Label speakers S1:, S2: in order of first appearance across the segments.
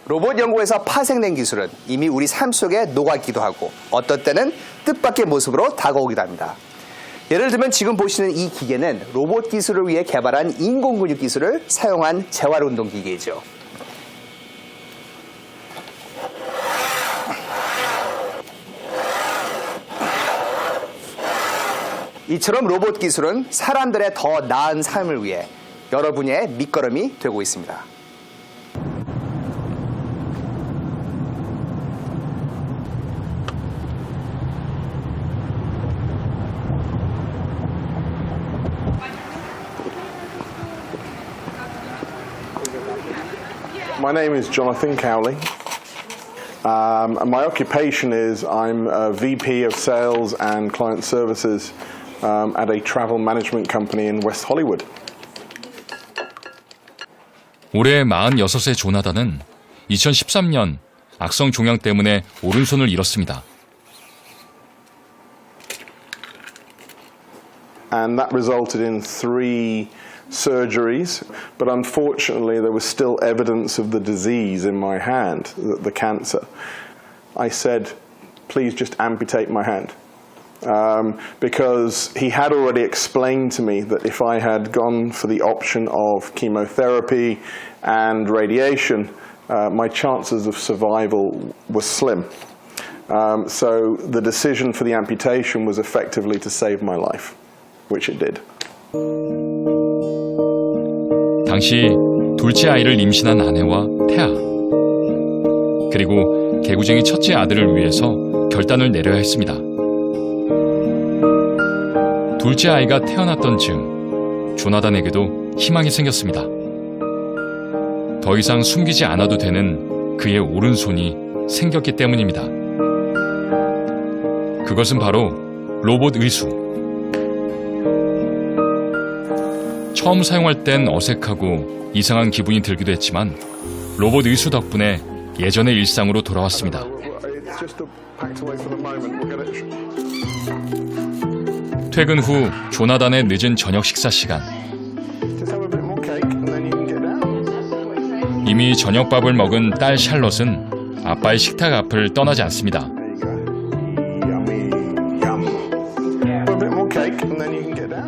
S1: 로봇 연구에서 파생된 기술은 이미 우리 삶 속에 녹아있기도 하고 어떤 때는 뜻밖의 모습으로 다가오기도 합니다. 예를 들면 지금 보시는 이 기계는 로봇 기술을 위해 개발한 인공근육 기술을 사용한 재활운동 기계이죠. 이처럼 로봇 기술은 사람들의 더 나은 삶을 위해 여러 분야의 밑거름이 되고 있습니다.
S2: My name is Jonathan Cowley. My occupation is I'm a VP of Sales and Client Services at a travel management company in West Hollywood.
S3: 올해 46세 조나단은 2013년 악성 종양 때문에 오른손을 잃었습니다.
S2: And that resulted in 3 surgeries, but unfortunately there was still evidence of the disease in my hand, the cancer. I said, please just amputate my hand. Because he had already explained to me that if I had gone for the option of chemotherapy and radiation, my chances of survival were slim. So the decision for the amputation was effectively to save my life, which it did.
S3: 당시 둘째 아이를 임신한 아내와 태아, 그리고 개구쟁이 첫째 아들을 위해서 결단을 내려야 했습니다. 둘째 아이가 태어났던 즈음 조나단에게도 희망이 생겼습니다. 더 이상 숨기지 않아도 되는 그의 오른손이 생겼기 때문입니다. 그것은 바로 로봇 의수. 처음 사용할 땐 어색하고 이상한 기분이 들기도 했지만 로봇 의수 덕분에 예전의 일상으로 돌아왔습니다. 퇴근 후 조나단의 늦은 저녁 식사 시간. 이미 저녁밥을 먹은 딸 샬롯은 아빠의 식탁 앞을 떠나지 않습니다.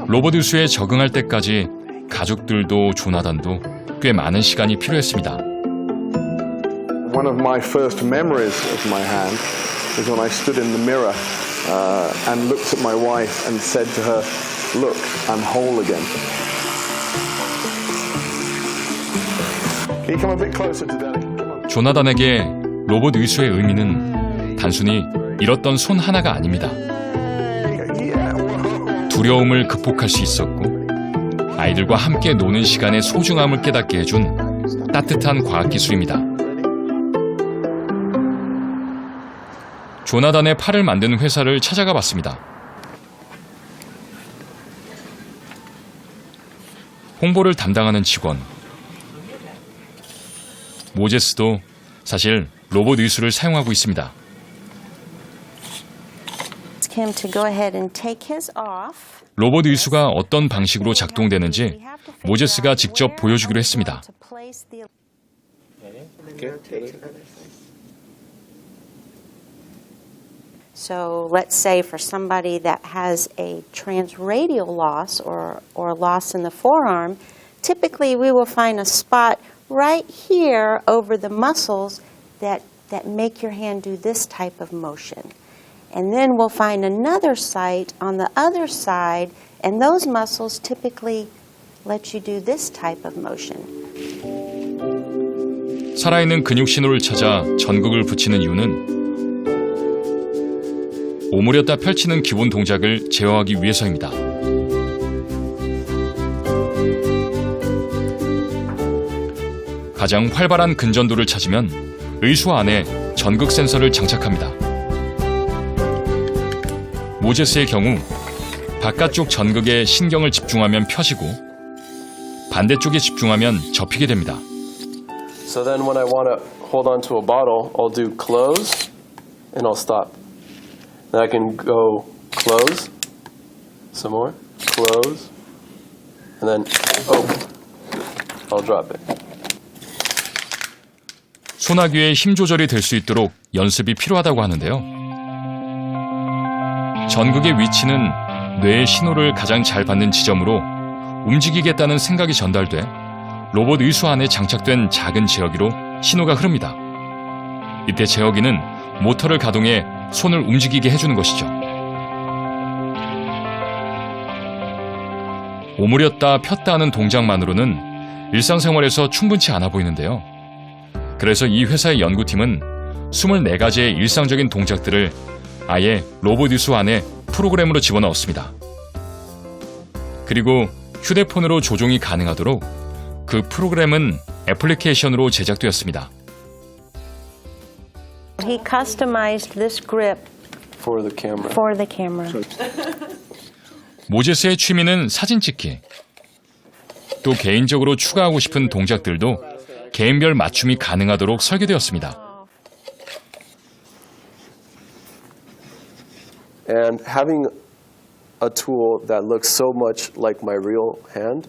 S3: 로봇 의수에 적응할 때까지 가족들도 조나단도 꽤 많은 시간이 필요했습니다.
S2: One of my first memories of my hand is when I stood in the mirror and looked at my wife and said to her, "Look, I'm whole again." Can you come a bit closer to Daddy? Come on.
S3: 조나단에게 로봇 의수의 의미는 단순히 잃었던 손 하나가 아닙니다. 두려움을 극복할 수 있었고 아이들과 함께 노는 시간의 소중함을 깨닫게 해준 따뜻한 과학기술입니다. 조나단의 팔을 만드는 회사를 찾아가 봤습니다. 홍보를 담당하는 직원. 모제스도 사실 로봇 의수를 사용하고 있습니다. 로봇 의수가 어떤 방식으로 작동되는지 모제스가 직접 보여주기로 했습니다.
S4: So let's say for somebody that has a transradial loss or loss in the forearm, typically we will find a spot right here over the muscles that make your hand do this type of motion. And then we'll find another site on the other side, and those muscles typically let you do this type of motion.
S3: 살아있는 근육 신호를 찾아 전극을 붙이는 이유는 오므렸다 펼치는 기본 동작을 제어하기 위해서입니다. 가장 활발한 근전도를 찾으면 의수 안에 전극 센서를 장착합니다. 모제스의 경우 바깥쪽 전극에 신경을 집중하면 펴지고 반대쪽에 집중하면 접히게 됩니다.
S5: So then when I want to hold on to a bottle, I'll do close and I'll stop. Then I can go close, some more, close, and then open. I'll drop it.
S3: 소나귀의 힘 조절이 될 수 있도록 연습이 필요하다고 하는데요. 전극의 위치는 뇌의 신호를 가장 잘 받는 지점으로 움직이겠다는 생각이 전달돼 로봇 의수 안에 장착된 작은 제어기로 신호가 흐릅니다. 이때 제어기는 모터를 가동해 손을 움직이게 해주는 것이죠. 오므렸다 폈다 하는 동작만으로는 일상생활에서 충분치 않아 보이는데요. 그래서 이 회사의 연구팀은 24가지의 일상적인 동작들을 아예 로봇 의수 안에 프로그램으로 집어넣었습니다. 그리고 휴대폰으로 조종이 가능하도록 그 프로그램은 애플리케이션으로 제작되었습니다.
S4: He customized this grip
S5: For the camera.
S4: for the camera.
S3: 모제스의 취미는 사진 찍기. 또 개인적으로 추가하고 싶은 동작들도 개인별 맞춤이 가능하도록 설계되었습니다.
S5: And having a tool that looks so much like my real hand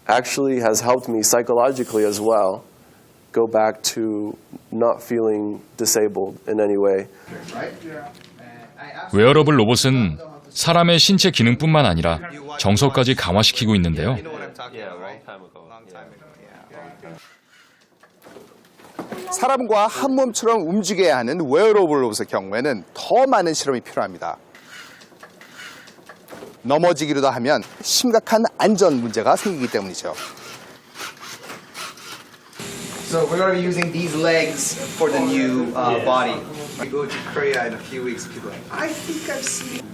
S5: actually has helped me psychologically as well go back to not feeling disabled in any way.
S3: 웨어러블 로봇은 사람의 신체 기능뿐만 아니라 정서까지 강화시키고 있는데요.
S1: 사람과 한 몸처럼 움직여야 하는 웨어러블 로봇의 경우에는 더 많은 실험이 필요합니다. 넘어지기로도 하면 심각한 안전 문제가 생기기 때문이죠. So we're going to be using these legs for the new body. We go to Korea in a few weeks. People are like, I think I've seen.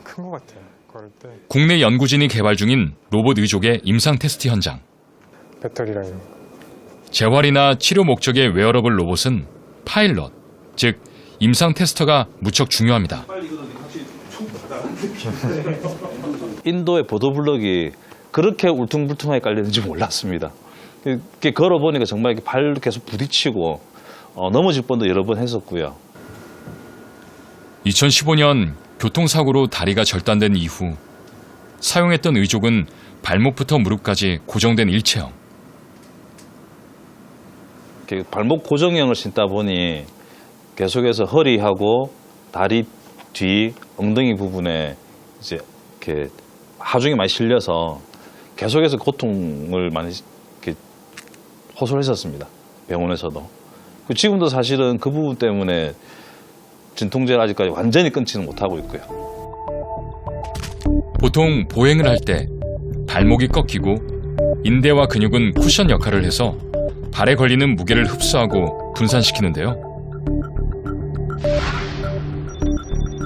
S6: 큰 것 같아요. 걸을 때
S3: 국내 연구진이 개발 중인 로봇 의족의 임상 테스트 현장.
S6: 배터리랑 이런 거.
S3: 재활이나 치료 목적의 웨어러블 로봇은 파일럿, 즉 임상 테스터가 무척 중요합니다.
S7: 인도의 보도블럭이 그렇게 울퉁불퉁하게 깔리는지 몰랐습니다. 이렇게 걸어보니까 정말 이렇게 발 계속 부딪히고 넘어질 뻔도 여러 번 했었고요.
S3: 2015년 교통사고로 다리가 절단된 이후 사용했던 의족은 발목부터 무릎까지 고정된 일체형.
S7: 이렇게 발목 고정형을 신다 보니 계속해서 허리하고 다리 뒤 엉덩이 부분에 이제 이렇게 하중이 많이 실려서 계속해서 고통을 많이 이렇게 호소했었습니다. 병원에서도. 지금도 사실은 그 부분 때문에 진통제를 아직까지 완전히 끊지는 못하고 있고요.
S3: 보통 보행을 할 때 발목이 꺾이고 인대와 근육은 쿠션 역할을 해서 발에 걸리는 무게를 흡수하고 분산시키는데요.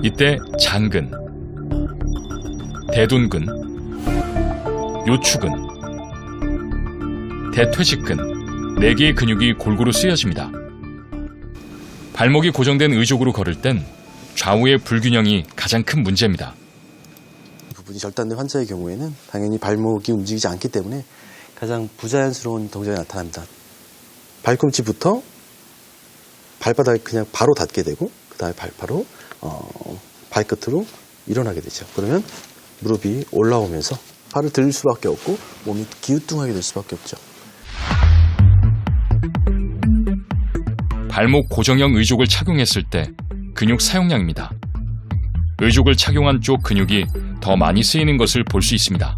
S3: 이때 장근, 대둔근, 요추근, 대퇴직근 4개의 근육이 골고루 쓰여집니다. 발목이 고정된 의족으로 걸을 땐 좌우의 불균형이 가장 큰 문제입니다.
S8: 부분이 절단된 환자의 경우에는 당연히 발목이 움직이지 않기 때문에 가장 부자연스러운 동작이 나타납니다. 발꿈치부터 발바닥에 그냥 바로 닿게 되고 그 다음에 발바로 발끝으로 일어나게 되죠. 그러면 무릎이 올라오면서 팔을 들 수밖에 없고 몸이 기우뚱하게 될 수밖에 없죠.
S3: 발목 고정형 의족을 착용했을 때 근육 사용량입니다. 의족을 착용한 쪽 근육이 더 많이 쓰이는 것을 볼 수 있습니다.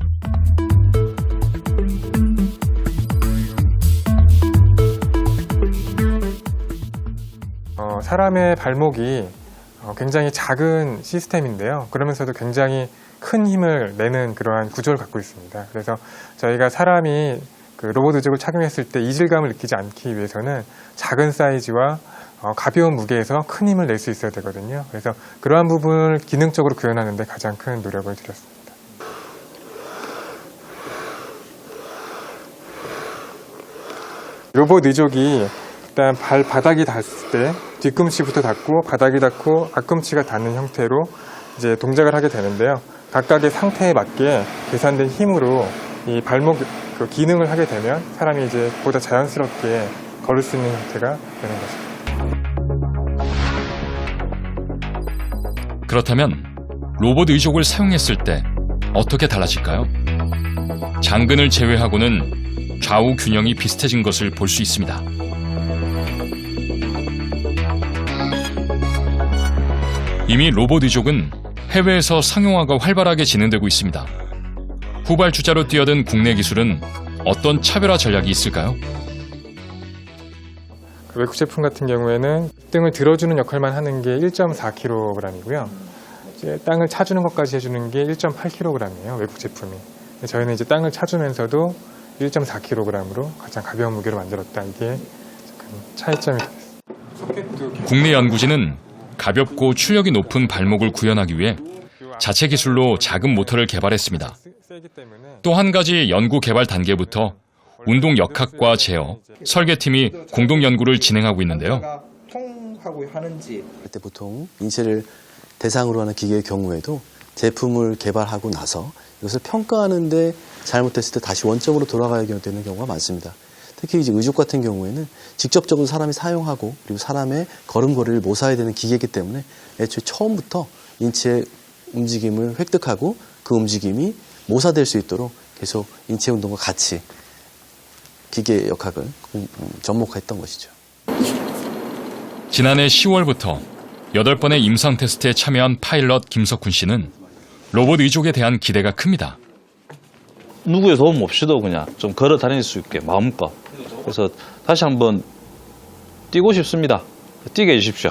S6: 사람의 발목이 굉장히 작은 시스템인데요. 그러면서도 굉장히 큰 힘을 내는 그러한 구조를 갖고 있습니다. 그래서 저희가 사람이 그 로봇 의족을 착용했을 때 이질감을 느끼지 않기 위해서는 작은 사이즈와 가벼운 무게에서 큰 힘을 낼 수 있어야 되거든요. 그래서 그러한 부분을 기능적으로 구현하는 데 가장 큰 노력을 들였습니다. 로봇 의족이 일단 발바닥이 닿았을 때 뒤꿈치부터 닿고 바닥이 닿고 앞꿈치가 닿는 형태로 이제 동작을 하게 되는데요. 각각의 상태에 맞게 계산된 힘으로 이 발목 그 기능을 하게 되면 사람이 이제 보다 자연스럽게 걸을 수 있는 형태가 되는 것입니다.
S3: 그렇다면 로봇 의족을 사용했을 때 어떻게 달라질까요? 장근을 제외하고는 좌우 균형이 비슷해진 것을 볼 수 있습니다. 이미 로봇 의족은 해외에서 상용화가 활발하게 진행되고 있습니다. 후발주자로 뛰어든 국내 기술은 어떤 차별화 전략이 있을까요?
S6: 외국 제품 같은 경우에는 등을 들어주는 역할만 하는 게 1.4kg이고요. 이제 땅을 차주는 것까지 해주는 게 1.8kg이에요. 외국 제품이. 저희는 이제 땅을 차주면서도 1.4kg으로 가장 가벼운 무게로 만들었다. 이게 차이점이 됐습니다.
S3: 국내 연구진은 가볍고 출력이 높은 발목을 구현하기 위해 자체 기술로 작은 모터를 개발했습니다. 또 한 가지 연구 개발 단계부터 운동 역학과 제어, 설계팀이 공동 연구를 진행하고 있는데요.
S1: 통하고 하는지
S8: 그때 보통 인체를 대상으로 하는 기계의 경우에도 제품을 개발하고 나서 이것을 평가하는데 잘못됐을 때 다시 원점으로 돌아가야 되는 경우가 많습니다. 특히 이제 의족 같은 경우에는 직접적으로 사람이 사용하고 그리고 사람의 걸음걸이를 모사해야 되는 기계이기 때문에 애초에 처음부터 인체의 움직임을 획득하고 그 움직임이 모사될 수 있도록 계속 인체 운동과 같이 기계 역학을 접목했던 것이죠.
S3: 지난해 10월부터 8번의 임상 테스트에 참여한 파일럿 김석훈 씨는 로봇 의족에 대한 기대가 큽니다.
S7: 누구의 도움 없이도 그냥 좀 걸어 다닐 수 있게 마음껏. 그래서 다시 한번 뛰고 싶습니다. 뛰게 해주십시오.